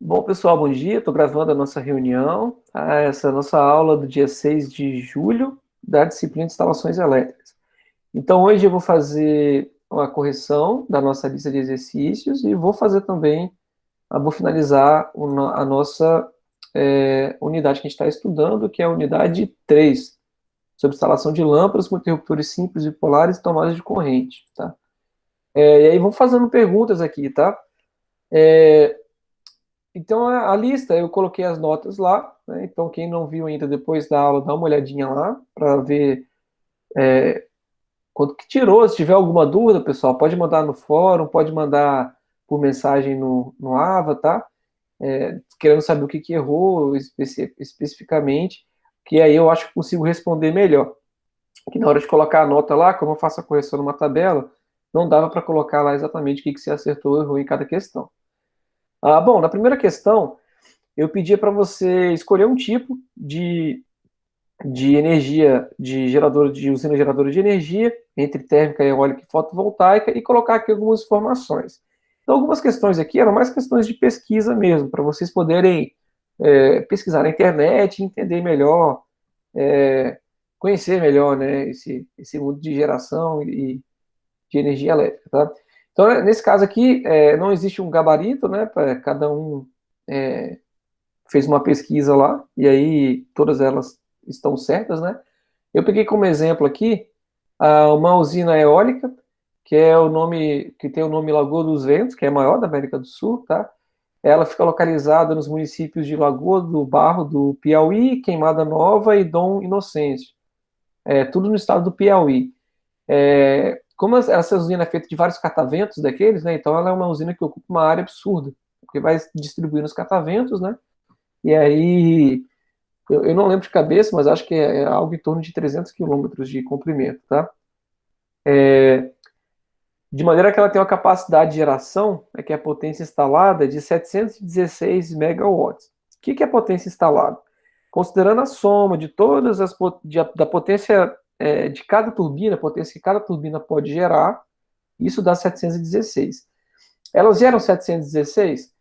Bom, pessoal, bom dia. Estou gravando a nossa reunião, essa nossa aula do dia 6 de julho da disciplina de instalações elétricas. Então, hoje eu vou fazer uma correção da nossa lista de exercícios e vou fazer também, vou finalizar a nossa unidade que a gente está estudando, que é a unidade 3 sobre instalação de lâmpadas com interruptores simples bipolares e tomadas de corrente, tá? E aí vamos fazendo perguntas aqui, tá? Então, a lista, eu coloquei as notas lá, né? Então, quem não viu ainda depois da aula, dá uma olhadinha lá para ver quanto que tirou. Se tiver alguma dúvida, pessoal, pode mandar no fórum, pode mandar por mensagem no Ava, tá? Querendo saber o que que errou especificamente, que aí eu acho que consigo responder melhor. Que na hora de colocar a nota lá, como eu faço a correção numa tabela, não dava para colocar lá exatamente o que que você acertou ou errou em cada questão. Bom, na primeira questão, eu pedia para você escolher um tipo de energia, de gerador, de usina geradora de energia, entre térmica, eólica e fotovoltaica, e colocar aqui algumas informações. Então, algumas questões aqui eram mais questões de pesquisa mesmo, para vocês poderem pesquisar na internet, entender melhor, conhecer melhor, né, esse mundo de geração e de energia elétrica, tá? Então, nesse caso aqui, não existe um gabarito, né, para cada um fez uma pesquisa lá, e aí todas elas estão certas, né? Eu peguei como exemplo aqui uma usina eólica, que é o nome, que tem o nome Lagoa dos Ventos, que é a maior da América do Sul, tá? Ela fica localizada nos municípios de Lagoa do Barro do Piauí, Queimada Nova e Dom Inocêncio. Tudo no estado do Piauí. Como essa usina é feita de vários cataventos daqueles, né? Então ela é uma usina que ocupa uma área absurda, porque vai distribuindo os cataventos, né? E aí eu não lembro de cabeça, mas acho que é algo em torno de 300 quilômetros de comprimento, tá? De maneira que ela tem uma capacidade de geração, que é a potência instalada, de 716 megawatts. O que é a potência instalada? Considerando a soma de todas da potência de cada turbina, a potência que cada turbina pode gerar, isso dá 716. Elas geram 716?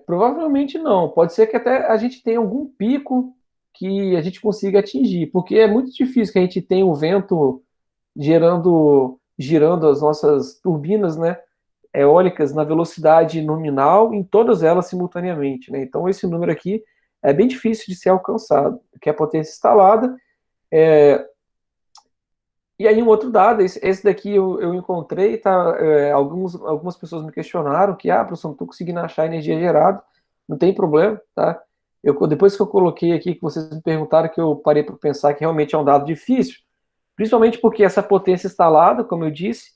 Provavelmente não. Pode ser que até a gente tenha algum pico que a gente consiga atingir, porque é muito difícil que a gente tenha o vento girando as nossas turbinas, né, eólicas na velocidade nominal em todas elas simultaneamente, né? Então esse número aqui é bem difícil de ser alcançado, que é a potência instalada. E aí um outro dado, esse daqui eu encontrei, tá? Algumas pessoas me questionaram que, professor, não estou conseguindo achar energia gerada, não tem problema, tá? Depois que eu coloquei aqui, que vocês me perguntaram, que eu parei para pensar que realmente é um dado difícil, principalmente porque essa potência instalada, como eu disse,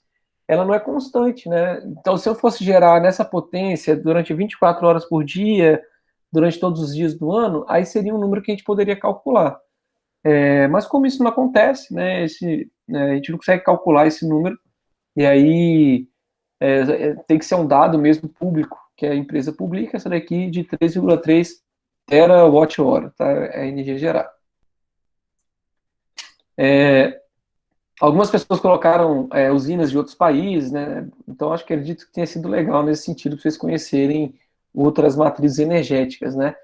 ela não é constante, né? Então, se eu fosse gerar nessa potência durante 24 horas por dia, durante todos os dias do ano, aí seria um número que a gente poderia calcular. Mas como isso não acontece, né, a gente não consegue calcular esse número, e aí tem que ser um dado mesmo público, que a empresa publica, essa daqui de 3,3 terawatt-hora, tá? É a energia gerada. Algumas pessoas colocaram usinas de outros países, né? Então acho que acredito que tenha sido legal nesse sentido para vocês conhecerem outras matrizes energéticas, né?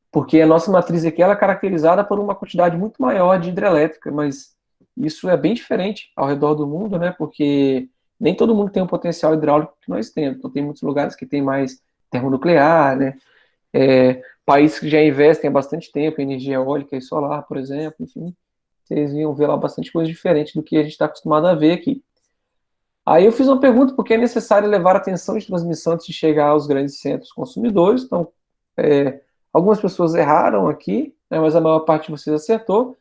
Porque a nossa matriz aqui ela é caracterizada por uma quantidade muito maior de hidrelétrica, mas isso é bem diferente ao redor do mundo, né? Porque nem todo mundo tem o potencial hidráulico que nós temos. Então tem muitos lugares que tem mais termonuclear, né? Países que já investem há bastante tempo em energia eólica e solar, por exemplo, enfim, vocês iam ver lá bastante coisa diferente do que a gente está acostumado a ver aqui. Aí eu fiz uma pergunta, por que é necessário levar a tensão de transmissão antes de chegar aos grandes centros consumidores? Então, algumas pessoas erraram aqui, né, mas a maior parte de vocês acertou,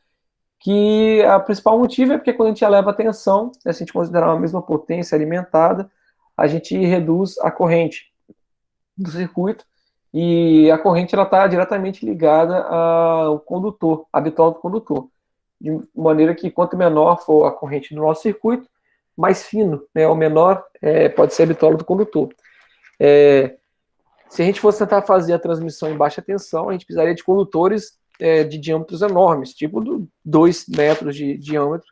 que a principal motivo é porque quando a gente eleva a tensão, né, se a gente considerar uma mesma potência alimentada, a gente reduz a corrente do circuito, e a corrente está diretamente ligada ao condutor, à bitola do condutor, de maneira que quanto menor for a corrente do nosso circuito, mais fino, né, ou menor pode ser a bitola do condutor. Se a gente fosse tentar fazer a transmissão em baixa tensão, a gente precisaria de condutores de diâmetros enormes, tipo 2 metros de diâmetro,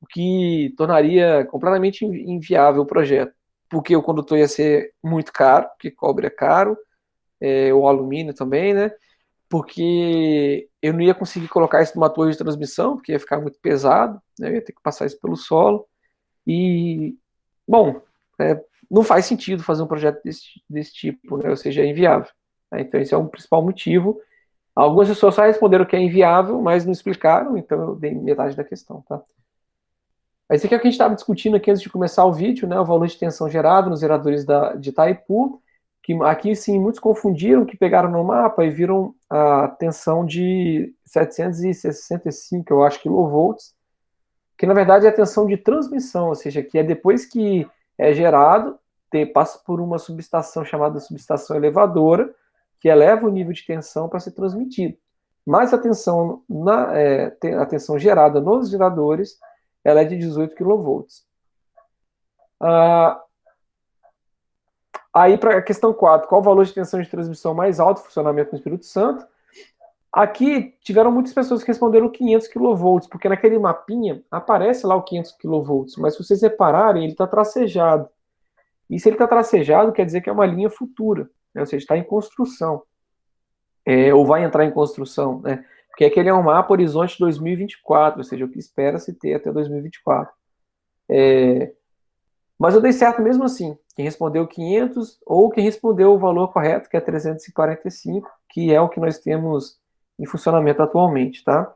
o que tornaria completamente inviável o projeto, porque o condutor ia ser muito caro, porque cobre é caro, ou alumínio também, né? Porque eu não ia conseguir colocar isso numa torre de transmissão, porque ia ficar muito pesado, né? Eu ia ter que passar isso pelo solo. E, bom, não faz sentido fazer um projeto desse tipo, né? Ou seja, é inviável. Né? Então, esse é o principal motivo. Algumas pessoas só responderam que é inviável, mas não explicaram, então eu dei metade da questão, tá? Esse aqui é o que a gente estava discutindo aqui antes de começar o vídeo, né? O valor de tensão gerado nos geradores de Itaipu, que aqui sim muitos confundiram, que pegaram no mapa e viram a tensão de 765, eu acho, quilovolts, que na verdade é a tensão de transmissão, ou seja, que é depois que é gerado, passa por uma subestação chamada subestação elevadora, que eleva o nível de tensão para ser transmitido. Mas a tensão, a tensão gerada nos geradores, ela é de 18 kV. Aí, para a questão 4, qual o valor de tensão de transmissão mais alto, funcionamento no Espírito Santo? Aqui tiveram muitas pessoas que responderam 500 kV, porque naquele mapinha aparece lá o 500 kV, mas se vocês repararem, ele está tracejado. E se ele está tracejado, quer dizer que é uma linha futura, né? Ou seja, está em construção, ou vai entrar em construção, né? Porque aquele é um mapa horizonte 2024, ou seja, o que espera-se ter até 2024. Mas eu dei certo mesmo assim. Quem respondeu 500 ou quem respondeu o valor correto, que é 345, que é o que nós temos em funcionamento atualmente, tá?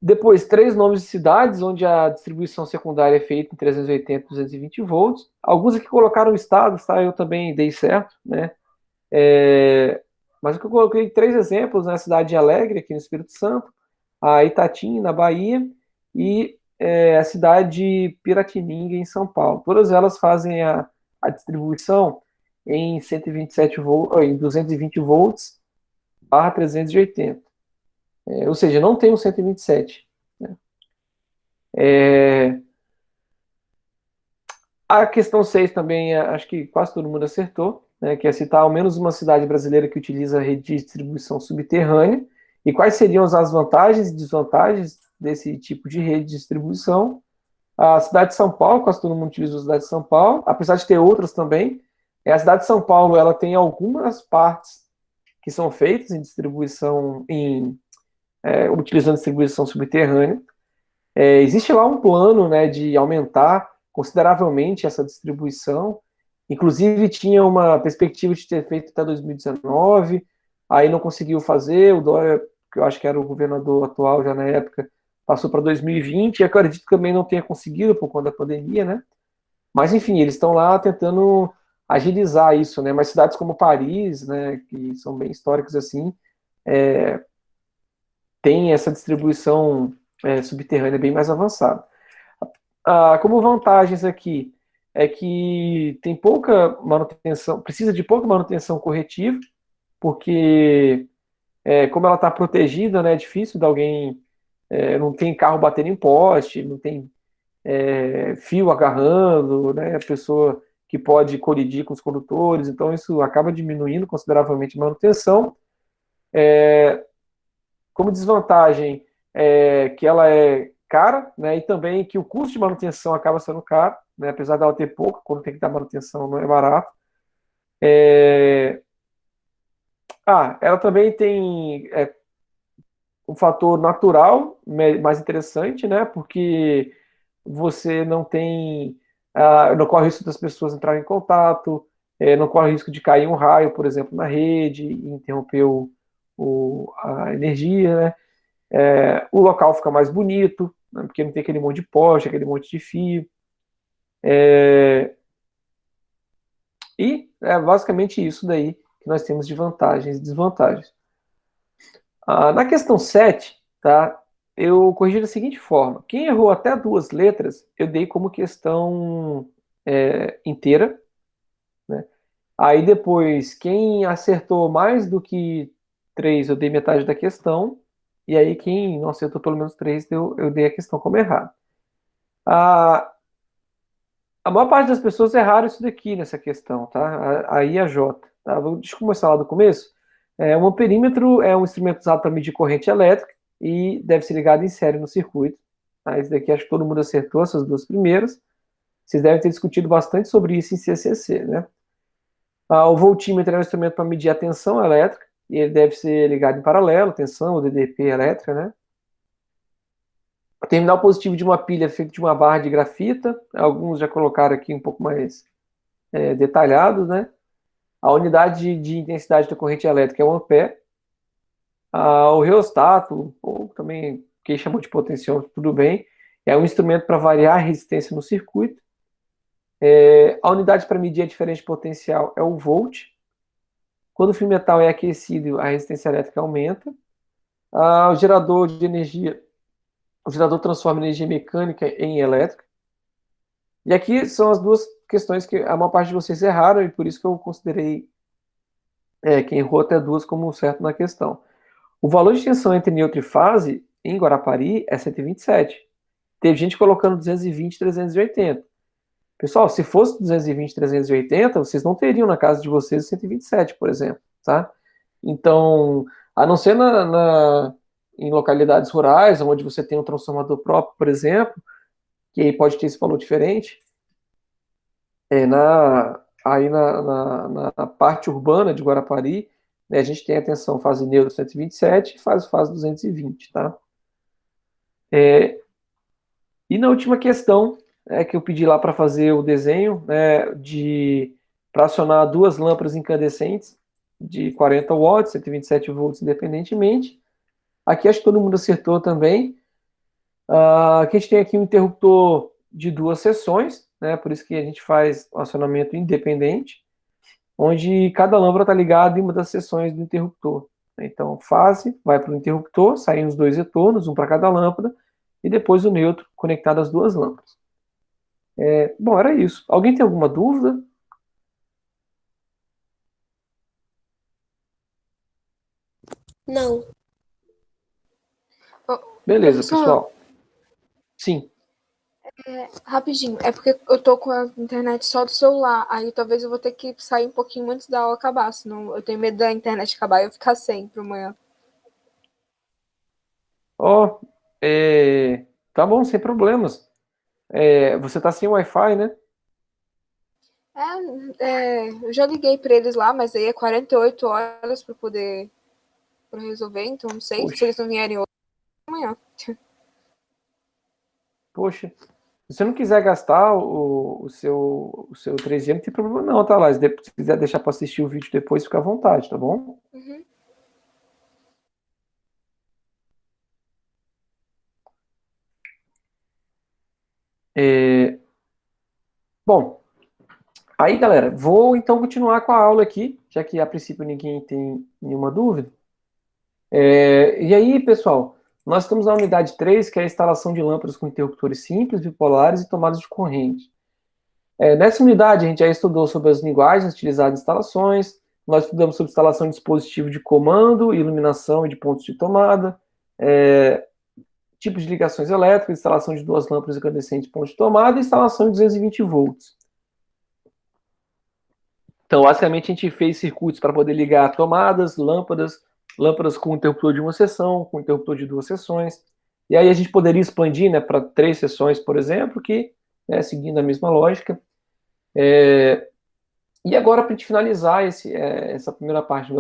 Depois, 3 nomes de cidades onde a distribuição secundária é feita em 380 e 220 volts. Alguns aqui colocaram estados, tá? Eu também dei certo, né? Mas o que eu coloquei 3 exemplos, né? A cidade de Alegre, aqui no Espírito Santo, a Itatim, na Bahia, e a cidade de Piratininga, em São Paulo. Todas elas fazem a distribuição em 127 volts, em 220 volts barra 380. Ou seja, não tem um 127. Né? A questão 6 também, acho que quase todo mundo acertou, né, que é citar ao menos uma cidade brasileira que utiliza a rede de distribuição subterrânea e quais seriam as vantagens e desvantagens desse tipo de rede de distribuição. A cidade de São Paulo, quase todo mundo utiliza a cidade de São Paulo, apesar de ter outras também. A cidade de São Paulo, ela tem algumas partes que são feitas em distribuição, utilizando distribuição subterrânea. Existe lá um plano, né, de aumentar consideravelmente essa distribuição. Inclusive, tinha uma perspectiva de ter feito até 2019, aí não conseguiu fazer. O Dória, que eu acho que era o governador atual já na época, passou para 2020, e eu acredito que também não tenha conseguido por conta da pandemia, né? Mas, enfim, eles estão lá tentando agilizar isso, né? Mas cidades como Paris, né, que são bem históricas assim, tem essa distribuição subterrânea bem mais avançada. Como vantagens aqui é que tem pouca manutenção, precisa de pouca manutenção corretiva, porque como ela está protegida, né, é difícil de alguém, não tem carro batendo em poste, não tem fio agarrando, né, a pessoa que pode colidir com os condutores, então isso acaba diminuindo consideravelmente a manutenção. Como desvantagem, que ela é cara, né, e também que o custo de manutenção acaba sendo caro, né, apesar dela ter pouco, quando tem que dar manutenção não é barato. Ela também tem um fator natural mais interessante, né, porque você não tem, não corre o risco das pessoas entrarem em contato, não corre o risco de cair um raio, por exemplo, na rede e interromper a energia, né? O local fica mais bonito, né, porque não tem aquele monte de poste, aquele monte de fio. E é basicamente isso daí que nós temos de vantagens e desvantagens. Na questão 7, tá, eu corrigi da seguinte forma. Quem errou até 2 letras, eu dei como questão inteira. Né? Aí depois, quem acertou mais do que 3, eu dei metade da questão. E aí, quem não acertou pelo menos 3, eu dei a questão como errada. A maior parte das pessoas erraram isso daqui nessa questão, tá? A I e a J. Tá? Deixa eu começar lá do começo. Um amperímetro é um instrumento usado para medir corrente elétrica e deve ser ligado em série no circuito. Tá? Esse daqui acho que todo mundo acertou, essas 2 primeiras. Vocês devem ter discutido bastante sobre isso em CCC, né? O voltímetro é um instrumento para medir a tensão elétrica, e ele deve ser ligado em paralelo, tensão, ou DDP elétrica, né? O terminal positivo de uma pilha é feito de uma barra de grafita, alguns já colocaram aqui um pouco mais detalhados, né? A unidade de intensidade da corrente elétrica é 1 ampere. O reostato, ou também que chamou de potenciômetro, tudo bem, é um instrumento para variar a resistência no circuito. A unidade para medir a diferença de potencial é o volt. Quando o fio metal é aquecido, a resistência elétrica aumenta. O gerador de energia, o gerador transforma energia mecânica em elétrica. E aqui são as duas questões que a maior parte de vocês erraram, e por isso que eu considerei quem errou até duas como certo na questão. O valor de tensão entre neutro e fase em Guarapari é 127. Teve gente colocando 220, 380. Pessoal, se fosse 220, 380, vocês não teriam na casa de vocês 127, por exemplo, tá? Então, a não ser em localidades rurais, onde você tem um transformador próprio, por exemplo, que aí pode ter esse valor diferente, na parte urbana de Guarapari, né, a gente tem a tensão fase neutro 127 e fase 220, tá? E na última questão, que eu pedi lá para fazer o desenho, né, para acionar duas lâmpadas incandescentes de 40 watts, 127 volts independentemente. Aqui acho que todo mundo acertou também. Aqui a gente tem aqui um interruptor de duas seções, né, por isso que a gente faz o acionamento independente, onde cada lâmpada está ligada em uma das seções do interruptor. Então, fase vai para o interruptor, saem os dois retornos, um para cada lâmpada, e depois o neutro conectado às duas lâmpadas. Bom, era isso. Alguém tem alguma dúvida? Não. Ô, Beleza, professor, pessoal. Sim. rapidinho, é porque eu tô com a internet só do celular, aí talvez eu vou ter que sair um pouquinho antes da aula acabar, senão eu tenho medo da internet acabar e eu ficar sem para amanhã. Ó, tá bom, sem problemas. Você tá sem Wi-Fi, né? Eu já liguei para eles lá, mas aí é 48 horas para poder pra resolver, então não sei se Poxa, eles não vierem hoje amanhã. poxa. Se você não quiser gastar o seu 3G, não tem problema não, tá lá. Se quiser deixar para assistir o vídeo depois, fica à vontade, tá bom? Uhum. É, Bom, aí, galera, vou então continuar com a aula aqui, já que a princípio ninguém tem nenhuma dúvida. E aí, pessoal, nós estamos na unidade 3, que é a instalação de lâmpadas com interruptores simples, bipolares e tomadas de corrente. Nessa unidade, a gente já estudou sobre as linguagens utilizadas em instalações, nós estudamos sobre instalação de dispositivo de comando, iluminação e de pontos de tomada, tipos de ligações elétricas, instalação de duas lâmpadas incandescentes de ponto de tomada e instalação de 220 volts. Então, basicamente, a gente fez circuitos para poder ligar tomadas, lâmpadas com interruptor de uma seção, com interruptor de duas seções. E aí a gente poderia expandir, né, para 3 seções, por exemplo, que, né, seguindo a mesma lógica. E agora, para a gente finalizar essa primeira parte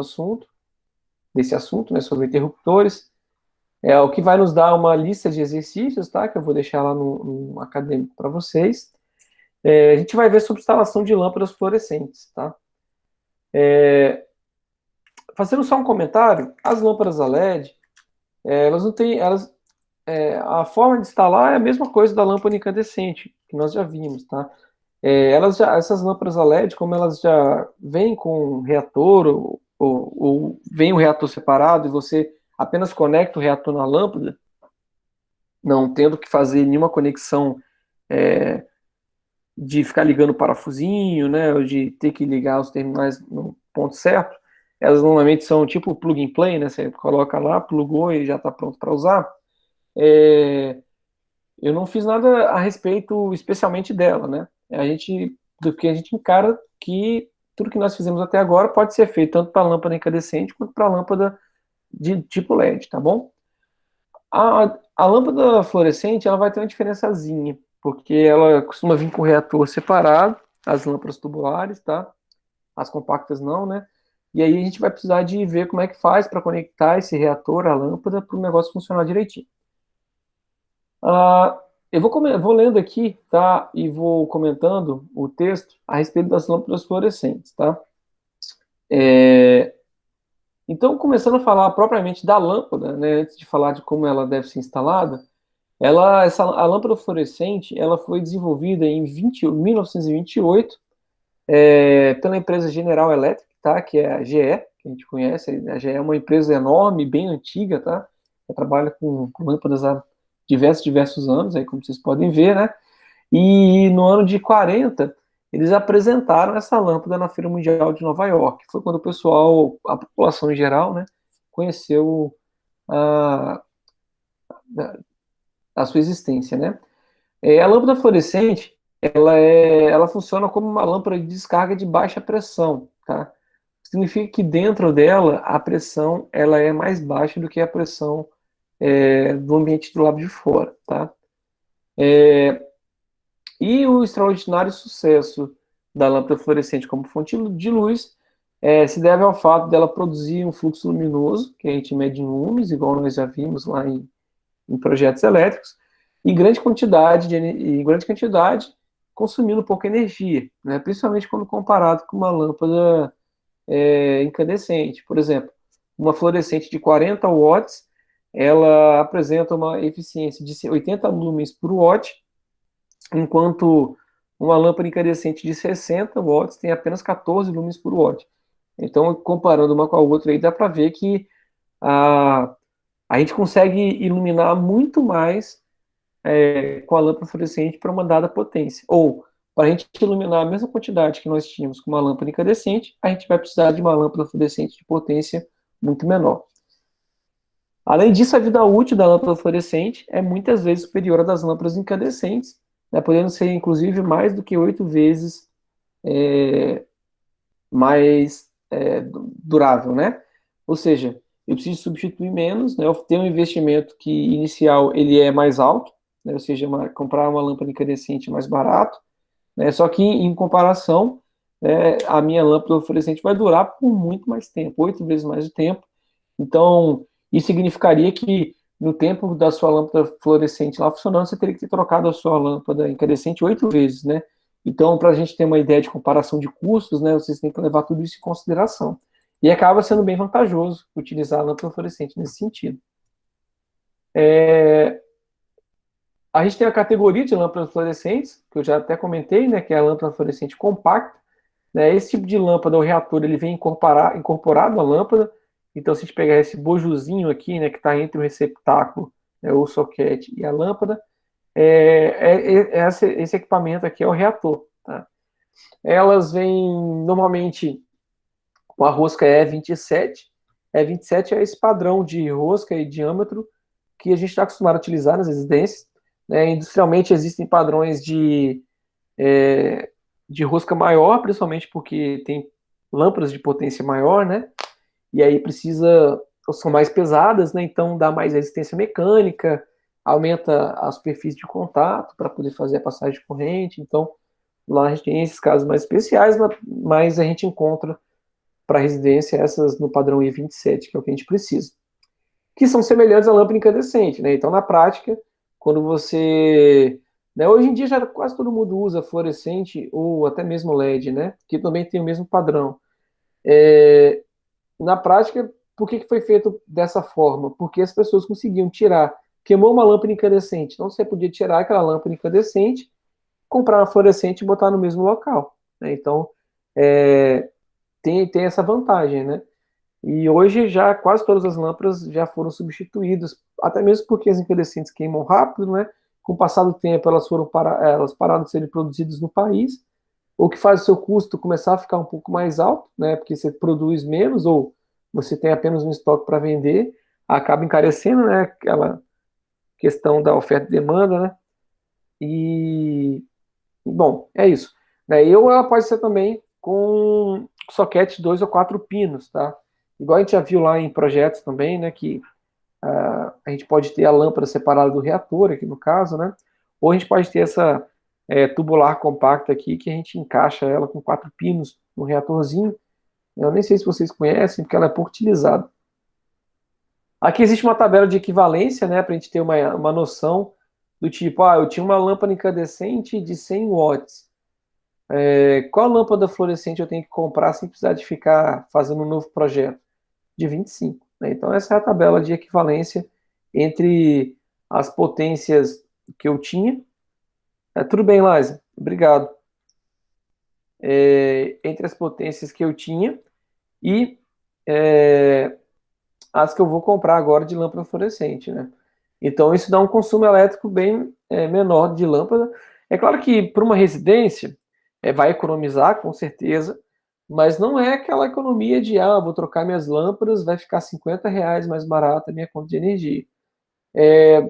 desse assunto, né, sobre interruptores, o que vai nos dar uma lista de exercícios, tá, que eu vou deixar lá no acadêmico para vocês. A gente vai ver sobre instalação de lâmpadas fluorescentes, tá? Fazendo só um comentário, as lâmpadas a LED, elas não têm, a forma de instalar é a mesma coisa da lâmpada incandescente, que nós já vimos, tá? Essas lâmpadas a LED, como elas já vêm com reator, ou vem o reator separado e você apenas conecta o reator na lâmpada, não tendo que fazer nenhuma conexão de ficar ligando o parafusinho, né, ou de ter que ligar os terminais no ponto certo, elas normalmente são tipo plug and play, né, você coloca lá, plugou e já está pronto para usar. Eu não fiz nada a respeito especialmente dela, né, porque a gente encara que tudo que nós fizemos até agora pode ser feito tanto para lâmpada incandescente quanto para lâmpada de tipo LED, tá bom? A lâmpada fluorescente ela vai ter uma diferençazinha, porque ela costuma vir com o reator separado, as lâmpadas tubulares, tá? as compactas não, né? E aí a gente vai precisar de ver como é que faz para conectar esse reator à lâmpada para o negócio funcionar direitinho. Ah, vou lendo aqui, tá? E vou comentando o texto a respeito das lâmpadas fluorescentes, tá? Então, começando a falar propriamente da lâmpada, né? Antes de falar de como ela deve ser instalada, a lâmpada fluorescente, ela foi desenvolvida em 1928 pela empresa General Electric, tá? Que é a GE, que a gente conhece. A GE é uma empresa enorme, bem antiga, tá? Ela trabalha com lâmpadas há diversos anos, aí como vocês podem ver, né? E no ano de 40, eles apresentaram essa lâmpada na Feira Mundial de Nova York. Foi quando o pessoal, a população em geral, né, conheceu a, a sua existência, né? A lâmpada fluorescente, ela funciona como uma lâmpada de descarga de baixa pressão, tá? Significa que dentro dela a pressão ela é mais baixa do que a pressão do ambiente do lado de fora, tá? E o extraordinário sucesso da lâmpada fluorescente como fonte de luz se deve ao fato dela produzir um fluxo luminoso, que a gente mede em lumes, igual nós já vimos lá em projetos elétricos, em grande quantidade, consumindo pouca energia, né? Principalmente quando comparado com uma lâmpada incandescente. Por exemplo, uma fluorescente de 40 watts, ela apresenta uma eficiência de 80 lumens por watt, enquanto uma lâmpada incandescente de 60 watts tem apenas 14 lumens por watt. Então, comparando uma com a outra, aí dá para ver que a, a gente consegue iluminar muito mais com a lâmpada fluorescente para uma dada potência. Ou, para a gente iluminar a mesma quantidade que nós tínhamos com uma lâmpada incandescente, a gente vai precisar de uma lâmpada fluorescente de potência muito menor. Além disso, a vida útil da lâmpada fluorescente é muitas vezes superior à das lâmpadas incandescentes, né, podendo ser inclusive mais do que 8 vezes mais durável, né? Ou seja, eu preciso substituir menos, né? Eu tenho um investimento que inicial ele é mais alto, né? Ou seja, comprar uma lâmpada incandescente é mais barato, né? Só que em comparação, a minha lâmpada fluorescente vai durar por muito mais tempo, 8 vezes mais o tempo. Então, isso significaria que no tempo da sua lâmpada fluorescente lá funcionando, você teria que ter trocado a sua lâmpada incandescente 8 vezes, né? Então, para a gente ter uma ideia de comparação de custos, né, vocês têm que levar tudo isso em consideração. E acaba sendo bem vantajoso utilizar a lâmpada fluorescente nesse sentido. A gente tem a categoria de lâmpadas fluorescentes, que eu já até comentei, né, que é a lâmpada fluorescente compacta. Né, esse tipo de lâmpada, o reator, ele vem incorporado à lâmpada. Então, se a gente pegar esse bojuzinho aqui, né, que está entre o receptáculo, né, o soquete e a lâmpada, esse equipamento aqui é o reator. Tá? Elas vêm normalmente com a rosca E27. E27 é esse padrão de rosca e diâmetro que a gente está acostumado a utilizar nas residências. Né? Industrialmente existem padrões de rosca maior, principalmente porque tem lâmpadas de potência maior, né? E aí são mais pesadas, né? Então dá mais resistência mecânica, aumenta a superfície de contato para poder fazer a passagem de corrente. Então lá a gente tem esses casos mais especiais, mas a gente encontra para residência essas no padrão E27, que é o que a gente precisa. Que são semelhantes à lâmpada incandescente, né? Então na prática, quando você hoje em dia já quase todo mundo usa fluorescente ou até mesmo LED, né? Que também tem o mesmo padrão. Na prática, por que foi feito dessa forma? Porque as pessoas conseguiam tirar, queimou uma lâmpada incandescente, então você podia tirar aquela lâmpada incandescente, comprar uma fluorescente e botar no mesmo local. Né? Então, tem essa vantagem, né? E hoje já quase todas as lâmpadas já foram substituídas, até mesmo porque as incandescentes queimam rápido, né? Com o passar do tempo elas pararam de serem produzidas no país, o que faz o seu custo começar a ficar um pouco mais alto, né? Porque você produz menos ou você tem apenas um estoque para vender, acaba encarecendo, né? Aquela questão da oferta e demanda, né? E bom, é isso. Né? Ou ela pode ser também com soquete 2 ou 4 pinos, tá? Igual a gente já viu lá em projetos também, né? Que a gente pode ter a lâmpada separada do reator, aqui no caso, né? Ou a gente pode ter essa tubular compacta aqui, que a gente encaixa ela com 4 pinos no reatorzinho. Eu nem sei se vocês conhecem, porque ela é pouco utilizada. Aqui existe uma tabela de equivalência, né, para a gente ter uma noção do tipo, eu tinha uma lâmpada incandescente de 100 watts. Qual lâmpada fluorescente eu tenho que comprar sem precisar de ficar fazendo um novo projeto? De 25. Né? Então, essa é a tabela de equivalência entre as potências que eu tinha. Tudo bem, Liza? Obrigado. Entre as potências que eu tinha e as que eu vou comprar agora de lâmpada fluorescente, né? Então, isso dá um consumo elétrico bem menor de lâmpada. É claro que para uma residência vai economizar, com certeza, mas não é aquela economia de, vou trocar minhas lâmpadas, vai ficar R$ 50 mais barata a minha conta de energia.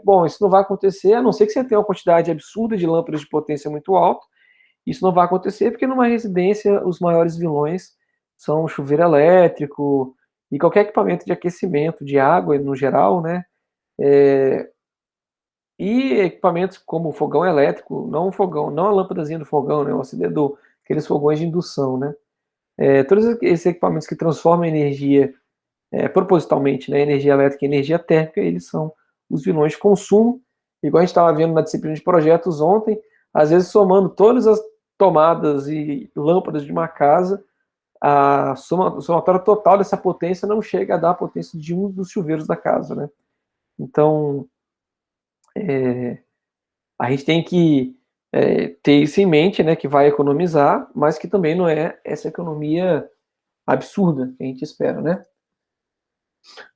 Bom, isso não vai acontecer, a não ser que você tenha uma quantidade absurda de lâmpadas de potência muito alta. Isso não vai acontecer porque numa residência os maiores vilões são o chuveiro elétrico e qualquer equipamento de aquecimento de água no geral, né? E equipamentos como fogão elétrico, não o fogão, não a lâmpadazinha do fogão, né? O acendedor, aqueles fogões de indução, né? Todos esses equipamentos que transformam energia propositalmente, né? Energia elétrica em energia térmica, eles são os vilões de consumo. Igual a gente estava vendo na disciplina de projetos ontem, às vezes somando todas as tomadas e lâmpadas de uma casa, a somatória total dessa potência não chega a dar a potência de um dos chuveiros da casa, né? Então, a gente tem que ter isso em mente, né, que vai economizar, mas que também não é essa economia absurda que a gente espera, né?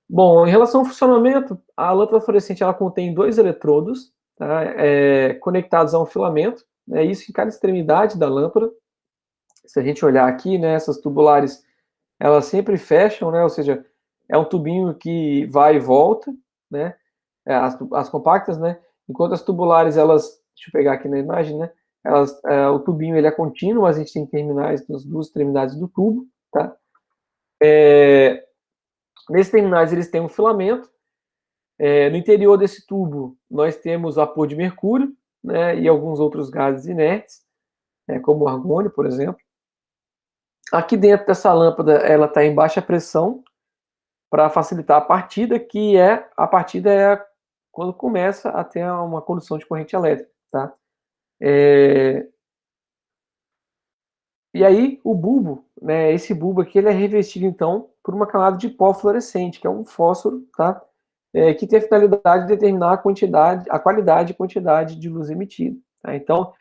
Bom, em relação ao funcionamento, a lâmpada fluorescente ela contém dois eletrodos, tá, conectados a um filamento, isso em cada extremidade da lâmpada. Se a gente olhar aqui, né, essas tubulares, elas sempre fecham, né, ou seja, é um tubinho que vai e volta, né, as compactas, né, enquanto as tubulares, elas, deixa eu pegar aqui na imagem, né, o tubinho ele é contínuo, mas a gente tem terminais nas duas extremidades do tubo, tá? Nesses terminais eles têm um filamento, no interior desse tubo nós temos vapor de mercúrio, né, e alguns outros gases inertes, como o argônio, por exemplo. Aqui dentro dessa lâmpada, ela está em baixa pressão para facilitar a partida, a partida é quando começa a ter uma condução de corrente elétrica, tá? E aí o bulbo, né, esse bulbo aqui, ele é revestido então por uma camada de pó fluorescente, que é um fósforo, tá? Que tem a finalidade de determinar a qualidade e quantidade de luz emitida. Tá? Então,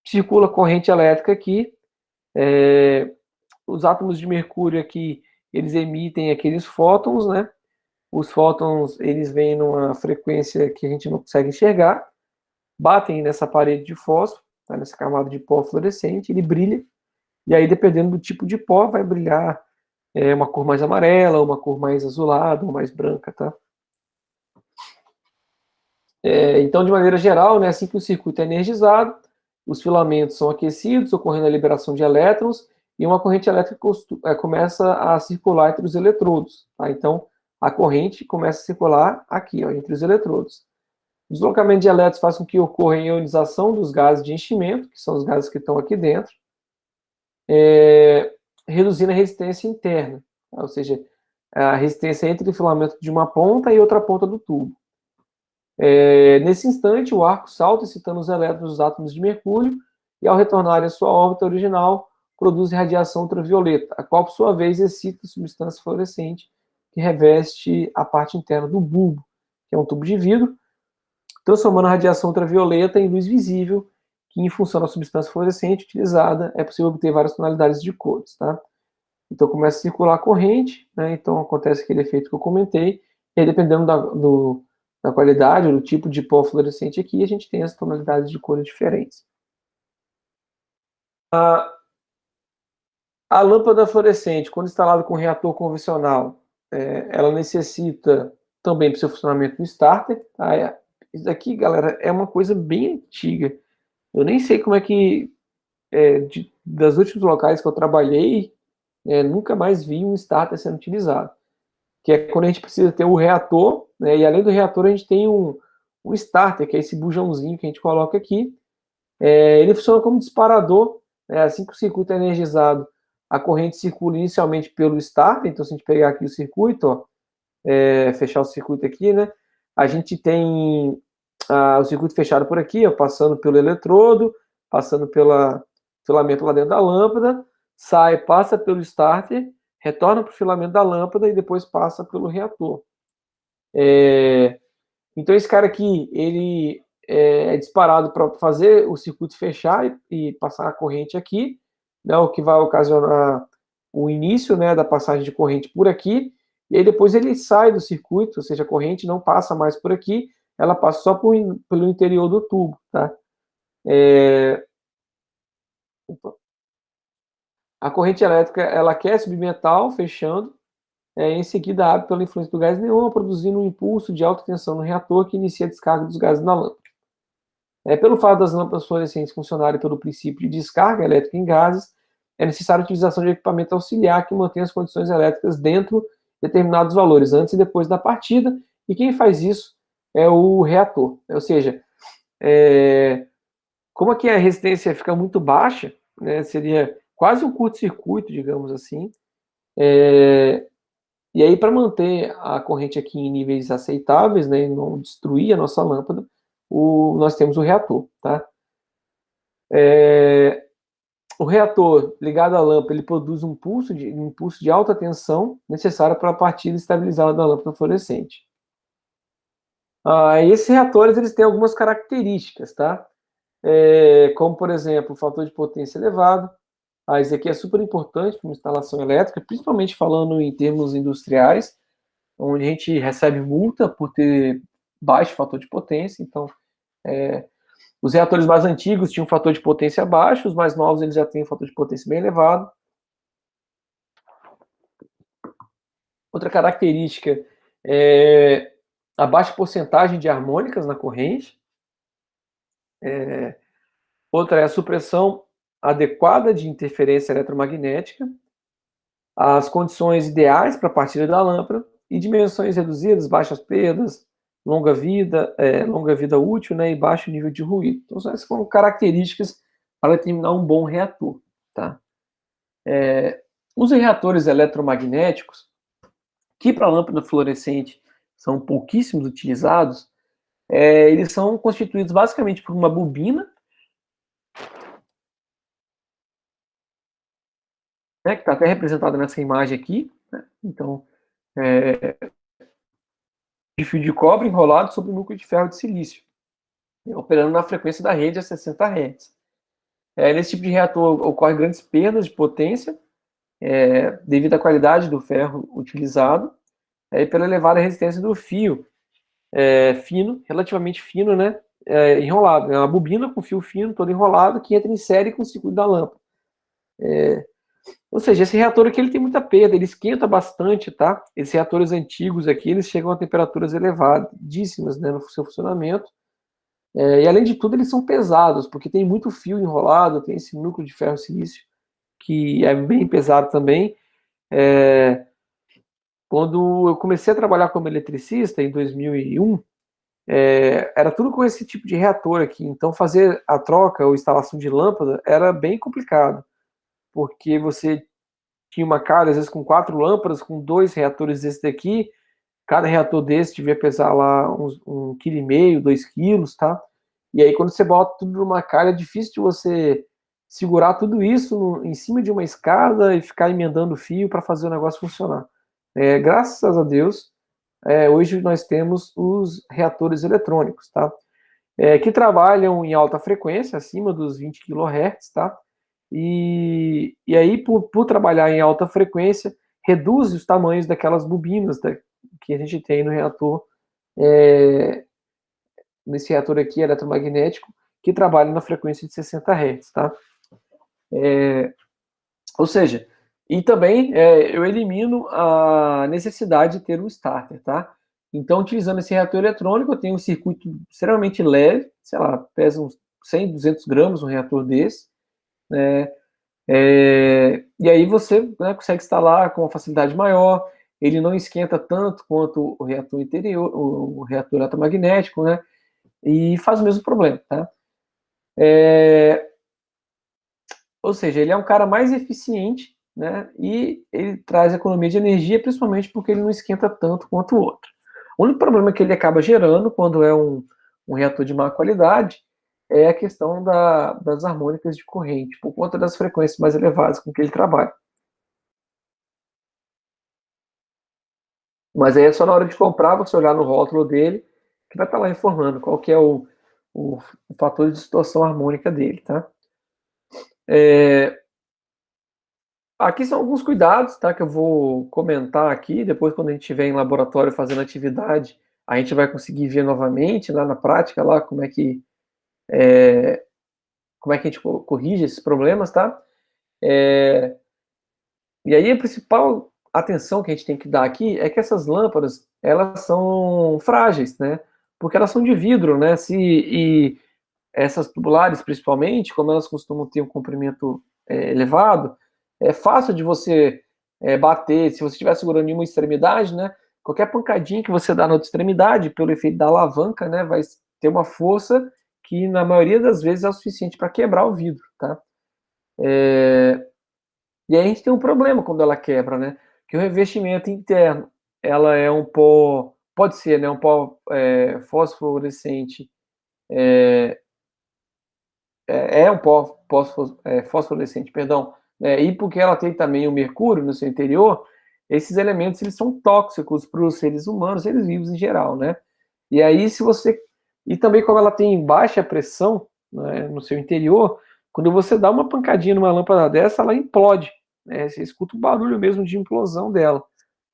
circula corrente elétrica aqui, os átomos de mercúrio aqui, eles emitem aqueles fótons, né? Os fótons, eles vêm numa frequência que a gente não consegue enxergar, batem nessa parede de fósforo, tá? Nessa camada de pó fluorescente, ele brilha, e aí, dependendo do tipo de pó, vai brilhar uma cor mais amarela, uma cor mais azulada, ou mais branca, tá? Então, de maneira geral, né, assim que o circuito é energizado, os filamentos são aquecidos, ocorrendo a liberação de elétrons, e uma corrente elétrica começa a circular entre os eletrodos. Tá? Então, a corrente começa a circular aqui, entre os eletrodos. O deslocamento de elétrons faz com que ocorra a ionização dos gases de enchimento, que são os gases que estão aqui dentro, reduzindo a resistência interna, tá? Ou seja, a resistência entre o filamento de uma ponta e outra ponta do tubo. Nesse instante, o arco salta excitando os elétrons dos átomos de mercúrio e, ao retornarem à sua órbita original, produz radiação ultravioleta, a qual, por sua vez, excita a substância fluorescente que reveste a parte interna do bulbo, que é um tubo de vidro, transformando a radiação ultravioleta em luz visível, que, em função da substância fluorescente utilizada, é possível obter várias tonalidades de cores. Tá? Então, começa a circular a corrente, né? Então acontece aquele efeito que eu comentei, e aí, dependendo da qualidade, ou do tipo de pó fluorescente aqui, a gente tem as tonalidades de cores diferentes. A lâmpada fluorescente, quando instalada com reator convencional, ela necessita também para o seu funcionamento no starter. Tá? Isso daqui, galera, é uma coisa bem antiga. Eu nem sei como é que, das últimos locais que eu trabalhei, nunca mais vi um starter sendo utilizado. Que é quando a gente precisa ter o reator, né, e além do reator a gente tem um starter, que é esse bujãozinho que a gente coloca aqui. Ele funciona como disparador, né, assim que o circuito é energizado, a corrente circula inicialmente pelo starter. Então, se a gente pegar aqui o circuito, ó, fechar o circuito aqui, né? A gente tem o circuito fechado por aqui, ó, passando pelo eletrodo, passando pelo filamento lá dentro da lâmpada, sai, passa pelo starter, retorna para o filamento da lâmpada e depois passa pelo reator. Então, esse cara aqui, ele é disparado para fazer o circuito fechar e passar a corrente aqui, né, o que vai ocasionar o início, né, da passagem de corrente por aqui, e aí depois ele sai do circuito, ou seja, a corrente não passa mais por aqui, ela passa só pelo interior do tubo, tá? A corrente elétrica, ela aquece o bimetal, fechando, em seguida abre pela influência do gás neon, produzindo um impulso de alta tensão no reator que inicia a descarga dos gases na lâmpada. Pelo fato das lâmpadas fluorescentes funcionarem pelo princípio de descarga elétrica em gases, é necessária a utilização de equipamento auxiliar que mantenha as condições elétricas dentro de determinados valores, antes e depois da partida, e quem faz isso é o reator. Ou seja, como aqui a resistência fica muito baixa, né, seria quase um curto-circuito, digamos assim, e aí para manter a corrente aqui em níveis aceitáveis, né, e não destruir a nossa lâmpada, nós temos o reator, tá? O reator ligado à lâmpada, ele produz um impulso de alta tensão necessário para a partida estabilizada da lâmpada fluorescente. E esses reatores, eles têm algumas características, tá? Como, por exemplo, o fator de potência elevado. Isso aqui é super importante para uma instalação elétrica, principalmente falando em termos industriais, onde a gente recebe multa por ter baixo fator de potência. Então, os reatores mais antigos tinham um fator de potência baixo, os mais novos eles já têm um fator de potência bem elevado. Outra característica é a baixa porcentagem de harmônicas na corrente. Outra é a supressão adequada de interferência eletromagnética, as condições ideais para a partida da lâmpada e dimensões reduzidas, baixas perdas, longa vida útil, né, e baixo nível de ruído. Então, essas foram características para determinar um bom reator. Tá? Os reatores eletromagnéticos, que para a lâmpada fluorescente são pouquíssimos utilizados, eles são constituídos basicamente por uma bobina, né, que está até representada nessa imagem aqui, né? Então, de fio de cobre enrolado sobre o núcleo de ferro de silício, operando na frequência da rede a 60 Hz. Nesse tipo de reator ocorrem grandes perdas de potência, devido à qualidade do ferro utilizado, e pela elevada resistência do fio fino, relativamente fino, né, enrolado. É uma bobina com fio fino, todo enrolado, que entra em série com o circuito da lâmpada. Ou seja, esse reator aqui ele tem muita perda, ele esquenta bastante, tá? Esses reatores antigos aqui, eles chegam a temperaturas elevadíssimas, né, no seu funcionamento. E além de tudo, eles são pesados, porque tem muito fio enrolado, tem esse núcleo de ferro silício, que é bem pesado também. Quando eu comecei a trabalhar como eletricista, em 2001, era tudo com esse tipo de reator aqui. Então, fazer a troca ou instalação de lâmpada era bem complicado, porque você tinha uma calha, às vezes, com 4 lâmpadas, com 2 reatores desse daqui. Cada reator desse devia pesar lá uns 1,5 kg, 2 quilos, tá? E aí, quando você bota tudo numa calha, é difícil de você segurar tudo isso em cima de uma escada e ficar emendando fio para fazer o negócio funcionar. Graças a Deus, hoje nós temos os reatores eletrônicos, tá? Que trabalham em alta frequência, acima dos 20 kHz, tá? E aí, por trabalhar em alta frequência, reduz os tamanhos daquelas bobinas que a gente tem no reator, nesse reator aqui eletromagnético, que trabalha na frequência de 60 Hz, tá? Ou seja, e também eu elimino a necessidade de ter um starter, tá? Então, utilizando esse reator eletrônico, eu tenho um circuito extremamente leve, sei lá, pesa uns 100, 200 gramas um reator desse, né? E aí você, né, consegue instalar com uma facilidade maior, ele não esquenta tanto quanto o reator interior, o reator eletromagnético, né? E faz o mesmo problema, tá? Ou seja, ele é um cara mais eficiente né? E ele traz economia de energia, principalmente porque ele não esquenta tanto quanto o outro. O único problema que ele acaba gerando quando é um reator de má qualidade é a questão das harmônicas de corrente, por conta das frequências mais elevadas com que ele trabalha. Mas aí é só na hora de comprar, você olhar no rótulo dele, que vai estar lá informando qual que é o fator de distorção harmônica dele, tá? É, aqui são alguns cuidados, tá? Que eu vou comentar aqui. Depois, quando a gente estiver em laboratório fazendo atividade, a gente vai conseguir ver novamente lá na prática lá como é que a gente corrige esses problemas, tá? É, e aí a principal atenção que a gente tem que dar aqui é que essas lâmpadas elas são frágeis, né? Porque elas são de vidro, né? E essas tubulares, principalmente, como elas costumam ter um comprimento elevado, é fácil de você bater, se você estiver segurando em uma extremidade, né? Qualquer pancadinha que você dá na outra extremidade, pelo efeito da alavanca, né? Vai ter uma força que, na maioria das vezes, é o suficiente para quebrar o vidro, tá? E aí a gente tem um problema quando ela quebra, né? Que o revestimento interno, ela é um pó, pode ser, né? Um pó fosforescente, é um pó fosforescente, perdão, e porque ela tem também o mercúrio no seu interior, esses elementos eles são tóxicos para os seres humanos, seres vivos em geral, né? E aí se você e também como ela tem baixa pressão, né, no seu interior, quando você dá uma pancadinha numa lâmpada dessa, ela implode, né? Você escuta o barulho mesmo de implosão dela.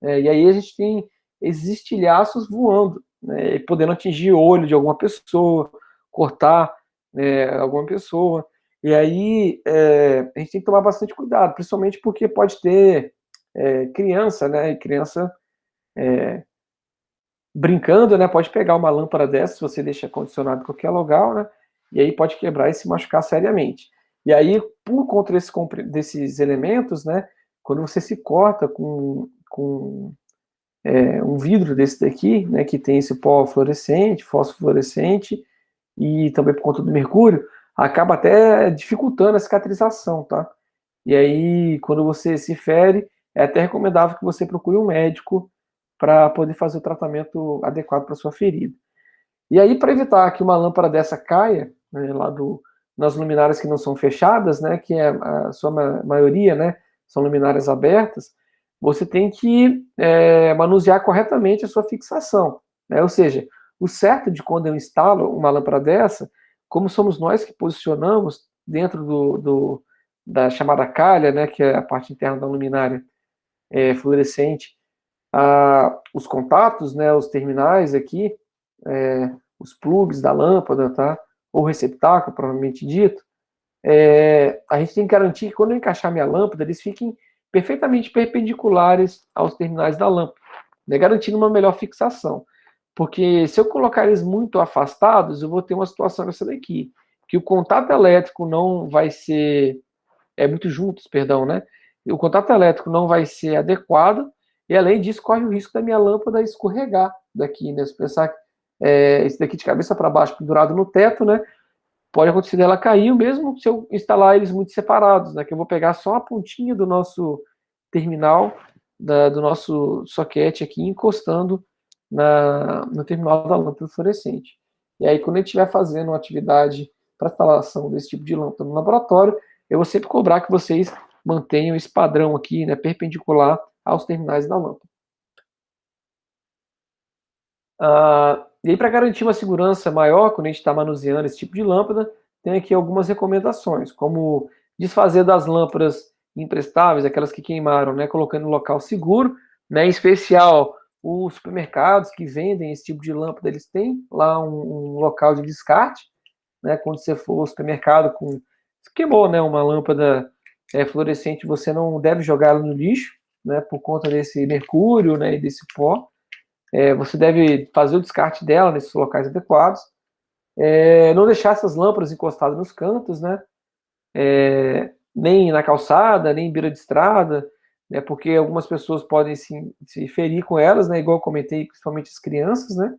E aí a gente tem esses estilhaços voando, né, e podendo atingir o olho de alguma pessoa, cortar alguma pessoa. E aí a gente tem que tomar bastante cuidado, principalmente porque pode ter criança, né? E criança brincando, né? Pode pegar uma lâmpada dessa, se você deixa condicionado em qualquer lugar, né? E aí pode quebrar e se machucar seriamente. E aí, por conta desses elementos, né? Quando você se corta com um vidro desse daqui, né? Que tem esse pó fluorescente, fosforescente, e também por conta do mercúrio, acaba até dificultando a cicatrização, tá? E aí, quando você se fere, é até recomendável que você procure um médico para poder fazer o tratamento adequado para sua ferida. E aí, para evitar que uma lâmpada dessa caia, né, nas luminárias que não são fechadas, né, que é a sua maioria, né, são luminárias abertas, você tem que manusear corretamente a sua fixação, né? Ou seja, o certo de quando eu instalo uma lâmpada dessa, como somos nós que posicionamos dentro da chamada calha, né, que é a parte interna da luminária fluorescente, os contatos, né, os terminais aqui, os plugs da lâmpada, tá? Ou receptáculo, provavelmente dito, a gente tem que garantir que quando eu encaixar minha lâmpada, eles fiquem perfeitamente perpendiculares aos terminais da lâmpada, né, garantindo uma melhor fixação. Porque se eu colocar eles muito afastados, eu vou ter uma situação dessa daqui, que o contato elétrico não vai ser, muito juntos, perdão, né? O contato elétrico não vai ser adequado, e além disso, corre o risco da minha lâmpada escorregar daqui, né? Se pensar esse daqui de cabeça para baixo, pendurado no teto, né? Pode acontecer dela cair, mesmo se eu instalar eles muito separados, né? Que eu vou pegar só a pontinha do nosso terminal, do nosso soquete aqui, encostando no terminal da lâmpada fluorescente. E aí, quando a gente estiver fazendo uma atividade para instalação desse tipo de lâmpada no laboratório, eu vou sempre cobrar que vocês mantenham esse padrão aqui, né, perpendicular aos terminais da lâmpada. E aí, para garantir uma segurança maior, quando a gente está manuseando esse tipo de lâmpada, tem aqui algumas recomendações, como desfazer das lâmpadas imprestáveis, aquelas que queimaram, né, colocando em local seguro, né, em especial os supermercados que vendem esse tipo de lâmpada, eles têm lá um local de descarte, né, quando você for ao supermercado se queimou, né, uma lâmpada fluorescente, você não deve jogá-la no lixo, né, por conta desse mercúrio, né, e desse pó. Você deve fazer o descarte dela nesses locais adequados. Não deixar essas lâmpadas encostadas nos cantos, né? Nem na calçada, nem em beira de estrada, né? Porque algumas pessoas podem se ferir com elas, né? Igual eu comentei, principalmente as crianças, né?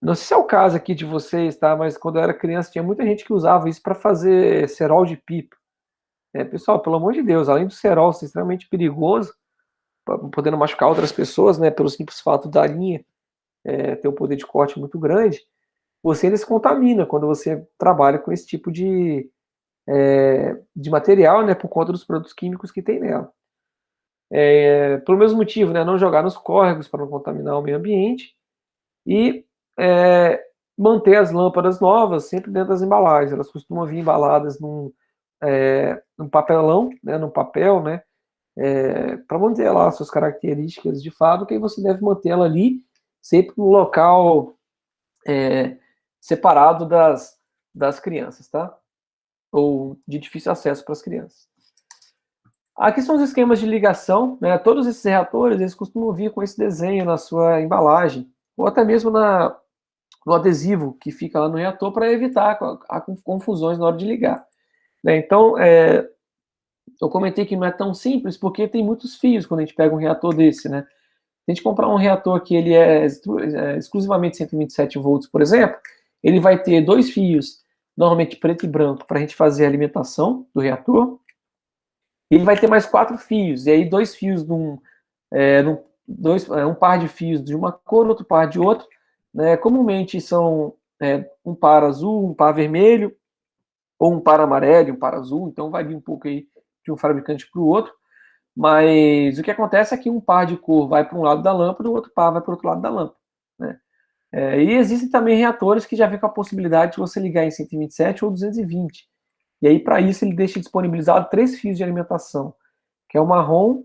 Não sei se é o caso aqui de vocês, tá? Mas quando eu era criança tinha muita gente que usava isso para fazer cerol de pipa. Pessoal, pelo amor de Deus, além do cerol ser extremamente perigoso, podendo machucar outras pessoas, né, pelo simples fato da linha ter um poder de corte muito grande, você ainda se contamina quando você trabalha com esse tipo de material, né, por conta dos produtos químicos que tem nela. Pelo mesmo motivo, né, não jogar nos córregos para não contaminar o meio ambiente e é, manter as lâmpadas novas sempre dentro das embalagens. Elas costumam vir embaladas num papelão, né, num papel, né, para manter lá suas características de fábrica, e você deve mantê-la ali sempre no local separado das crianças, tá? Ou de difícil acesso para as crianças. Aqui são os esquemas de ligação, né? Todos esses reatores, eles costumam vir com esse desenho na sua embalagem, ou até mesmo no adesivo que fica lá no reator, para evitar confusões na hora de ligar, né? Então, eu comentei que não é tão simples, porque tem muitos fios quando a gente pega um reator desse, né? Se a gente comprar um reator que ele é exclusivamente 127 volts, por exemplo, ele vai ter dois fios, normalmente preto e branco, para a gente fazer a alimentação do reator. Ele vai ter mais 4 fios, e aí dois fios um par de fios de uma cor, outro par de outra, né? Comumente são um par azul, um par vermelho, ou um par amarelo e um par azul, então varia um pouco aí de um fabricante para o outro, mas o que acontece é que um par de cor vai para um lado da lâmpada e o outro par vai para o outro lado da lâmpada, né? E existem também reatores que já vêm com a possibilidade de você ligar em 127 ou 220, e aí para isso ele deixa disponibilizado 3 fios de alimentação, que é o marrom,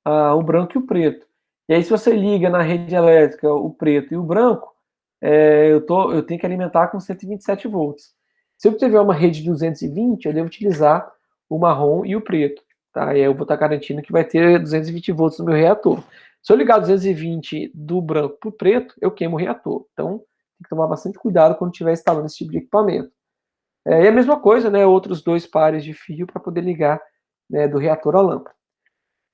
o branco e o preto. E aí se você liga na rede elétrica o preto e o branco, eu tenho que alimentar com 127 volts. Se eu tiver uma rede de 220, eu devo utilizar o marrom e o preto, tá? E aí eu vou estar garantindo que vai ter 220 volts no meu reator. Se eu ligar 220 do branco para o preto, eu queimo o reator. Então, tem que tomar bastante cuidado quando estiver instalando esse tipo de equipamento. E a mesma coisa, né? Outros 2 pares de fio para poder ligar, né, do reator à lâmpada.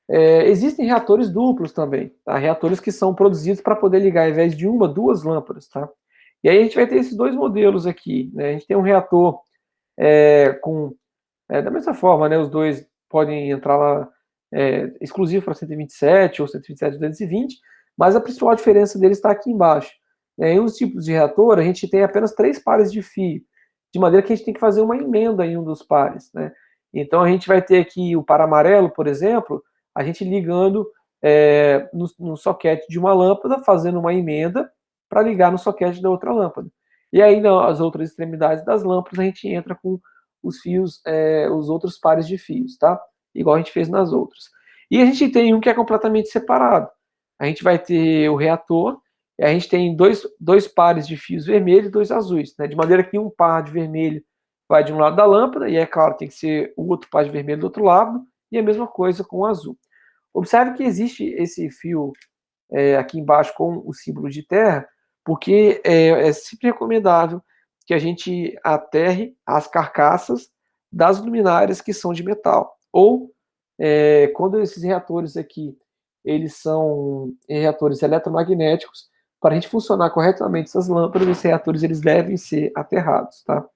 Existem reatores duplos também, tá? Reatores que são produzidos para poder ligar, ao invés de uma, 2 lâmpadas, tá? E aí a gente vai ter esses 2 modelos aqui, né? A gente tem um reator da mesma forma, né? Os dois podem entrar lá exclusivo para 127 ou 127 220, mas a principal diferença deles está aqui embaixo. Em uns tipos de reator, a gente tem apenas 3 pares de fio, de maneira que a gente tem que fazer uma emenda em um dos pares, né? Então a gente vai ter aqui o par amarelo, por exemplo, a gente ligando no soquete de uma lâmpada, fazendo uma emenda para ligar no soquete da outra lâmpada. E aí nas outras extremidades das lâmpadas a gente entra com os fios, os outros pares de fios, tá? Igual a gente fez nas outras. E a gente tem um que é completamente separado. A gente vai ter o reator, e a gente tem dois pares de fios vermelhos e 2 azuis, né? De maneira que um par de vermelho vai de um lado da lâmpada, e é claro, tem que ser o outro par de vermelho do outro lado, e a mesma coisa com o azul. Observe que existe esse fio aqui embaixo com o símbolo de terra, porque é sempre recomendável que a gente aterre as carcaças das luminárias que são de metal. Ou, quando esses reatores aqui, eles são reatores eletromagnéticos, para a gente funcionar corretamente essas lâmpadas, esses reatores eles devem ser aterrados, tá?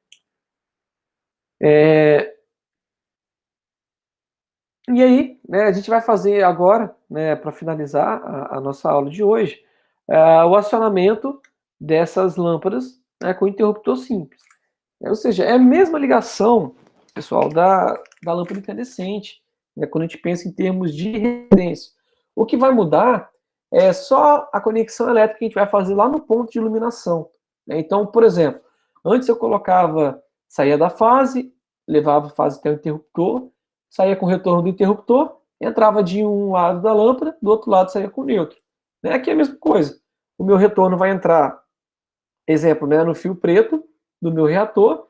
E aí, né, a gente vai fazer agora, né, para finalizar a nossa aula de hoje, o acionamento dessas lâmpadas, né, com interruptor simples. Ou seja, é a mesma ligação, pessoal, da lâmpada incandescente, né, quando a gente pensa em termos de resistência. O que vai mudar é só a conexão elétrica que a gente vai fazer lá no ponto de iluminação, né? Então, por exemplo, antes eu saía da fase, levava a fase até o interruptor, saía com o retorno do interruptor, entrava de um lado da lâmpada, do outro lado saía com o neutro. Né? Aqui é a mesma coisa. O meu retorno vai entrar, exemplo, né, no fio preto do meu reator,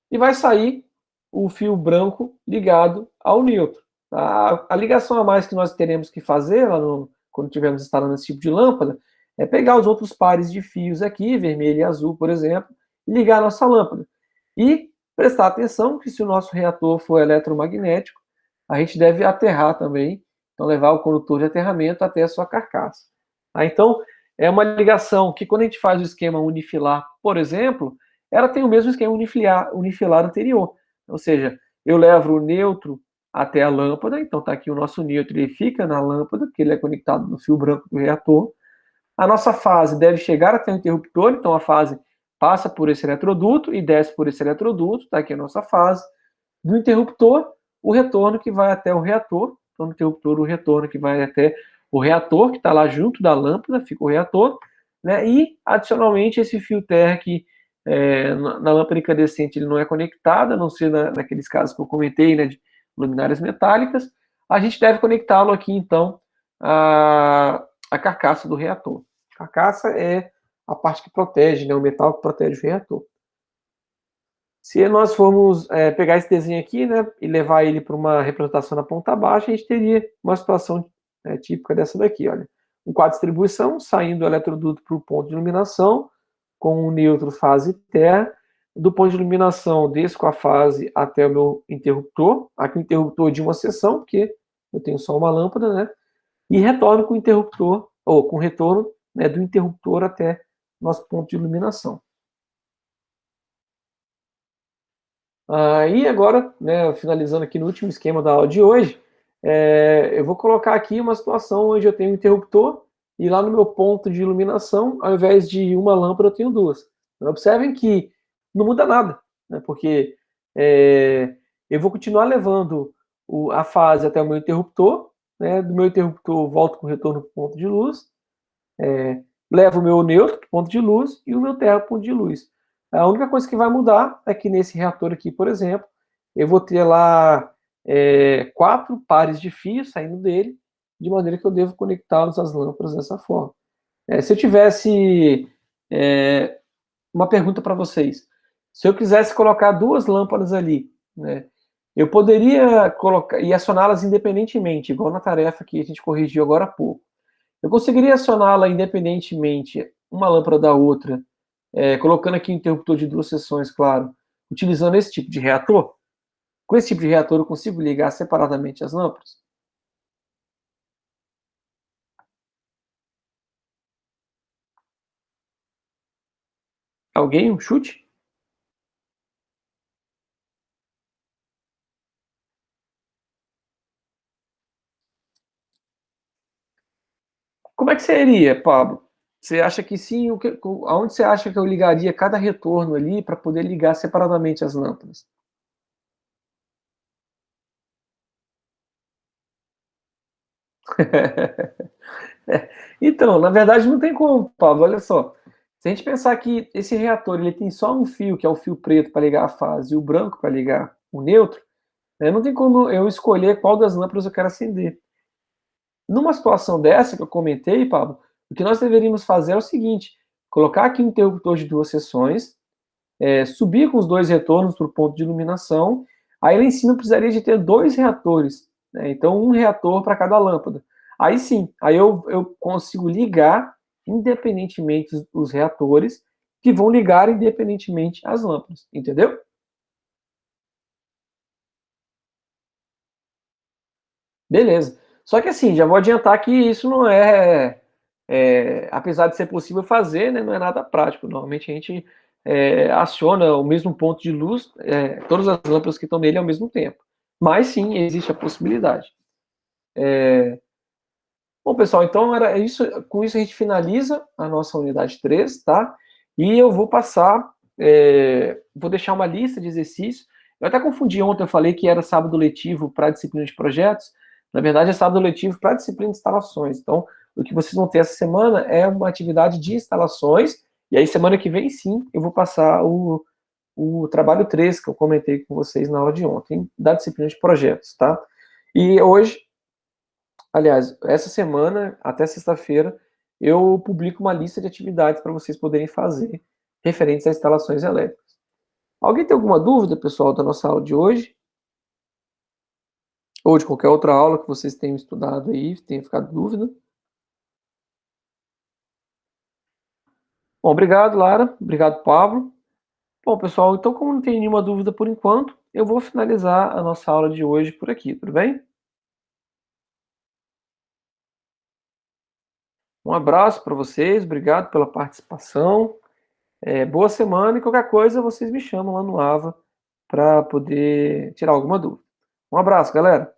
e vai sair o fio branco ligado ao neutro. A ligação a mais que nós teremos que fazer quando estivermos instalando esse tipo de lâmpada é pegar os outros pares de fios aqui, vermelho e azul, por exemplo, e ligar a nossa lâmpada. E prestar atenção que se o nosso reator for eletromagnético, a gente deve aterrar também, então levar o condutor de aterramento até a sua carcaça. Então, é uma ligação que quando a gente faz o esquema unifilar, por exemplo, ela tem o mesmo esquema unifilar anterior. Ou seja, eu levo o neutro até a lâmpada. Então está aqui o nosso nêutron, ele fica na lâmpada, porque ele é conectado no fio branco do reator. A nossa fase deve chegar até o interruptor, então a fase passa por esse eletroduto e desce por esse eletroduto, está aqui a nossa fase. Do interruptor, o retorno que vai até o reator. Então, no interruptor, o retorno que vai até o reator, que está lá junto da lâmpada, fica o reator. Né? E, adicionalmente, esse fio terra que na lâmpada incandescente ele não é conectado, a não ser naqueles casos que eu comentei, né, de luminárias metálicas, a gente deve conectá-lo aqui, então, a carcaça do reator. A carcaça é a parte que protege, né, o metal que protege o reator. Se nós formos pegar esse desenho aqui, né, e levar ele para uma representação na ponta baixa, a gente teria uma situação típica dessa daqui, olha. Um quadro de distribuição, saindo do eletroduto para o ponto de iluminação, com o nêutron fase terra. Do ponto de iluminação, desço com a fase até o meu interruptor. Aqui o interruptor de uma seção, porque eu tenho só uma lâmpada, né? E retorno com o interruptor, ou com retorno, né, do interruptor até nosso ponto de iluminação. E agora, né, finalizando aqui no último esquema da aula de hoje, eu vou colocar aqui uma situação onde eu tenho um interruptor e lá no meu ponto de iluminação, ao invés de uma lâmpada, eu tenho duas. Observem que não muda nada, né, porque eu vou continuar levando a fase até o meu interruptor, né, do meu interruptor eu volto com retorno para o ponto de luz, levo o meu nêutron para o ponto de luz e o meu terra para o ponto de luz. A única coisa que vai mudar é que nesse reator aqui, por exemplo, eu vou ter lá 4 pares de fios saindo dele, de maneira que eu devo conectá-los às lâmpadas dessa forma. Se eu tivesse uma pergunta para vocês, se eu quisesse colocar 2 lâmpadas ali, né, eu poderia colocar e acioná-las independentemente, igual na tarefa que a gente corrigiu agora há pouco. Eu conseguiria acioná-la independentemente, uma lâmpada da outra, colocando aqui um interruptor de 2 seções, claro, utilizando esse tipo de reator? Com esse tipo de reator eu consigo ligar separadamente as lâmpadas? Alguém? Um chute? Como é que seria, Pablo? Você acha que sim? Aonde você acha que eu ligaria cada retorno ali para poder ligar separadamente as lâmpadas? Então, na verdade, não tem como, Pablo. Olha só. Se a gente pensar que esse reator ele tem só um fio, que é o fio preto para ligar a fase, e o branco para ligar o neutro, não tem como eu escolher qual das lâmpadas eu quero acender. Numa situação dessa que eu comentei, Pablo, o que nós deveríamos fazer é o seguinte: colocar aqui um interruptor de 2 seções, subir com os 2 retornos para o ponto de iluminação, aí lá em cima eu precisaria de ter 2 reatores, né? Então um reator para cada lâmpada. Aí sim, aí eu consigo ligar independentemente os reatores, que vão ligar independentemente as lâmpadas, entendeu? Beleza. Só que assim, já vou adiantar que isso não apesar de ser possível fazer, né, não é nada prático. Normalmente a gente aciona o mesmo ponto de luz, todas as lâmpadas que estão nele ao mesmo tempo. Mas sim, existe a possibilidade. Bom, pessoal, então era isso. Com isso a gente finaliza a nossa unidade 3, tá? E eu vou passar, vou deixar uma lista de exercícios. Eu até confundi ontem, eu falei que era sábado letivo para a disciplina de projetos. Na verdade, é sábado letivo para a disciplina de instalações. Então, o que vocês vão ter essa semana é uma atividade de instalações. E aí, semana que vem, sim, eu vou passar o trabalho 3 que eu comentei com vocês na aula de ontem, da disciplina de projetos, tá? E hoje, aliás, essa semana, até sexta-feira, eu publico uma lista de atividades para vocês poderem fazer referentes a instalações elétricas. Alguém tem alguma dúvida, pessoal, da nossa aula de hoje? Ou de qualquer outra aula que vocês tenham estudado aí, tenham ficado dúvida? Bom, obrigado, Lara. Obrigado, Pablo. Bom, pessoal, então, como não tem nenhuma dúvida por enquanto, eu vou finalizar a nossa aula de hoje por aqui, tudo bem? Um abraço para vocês, obrigado pela participação. Boa semana e qualquer coisa vocês me chamam lá no AVA para poder tirar alguma dúvida. Um abraço, galera.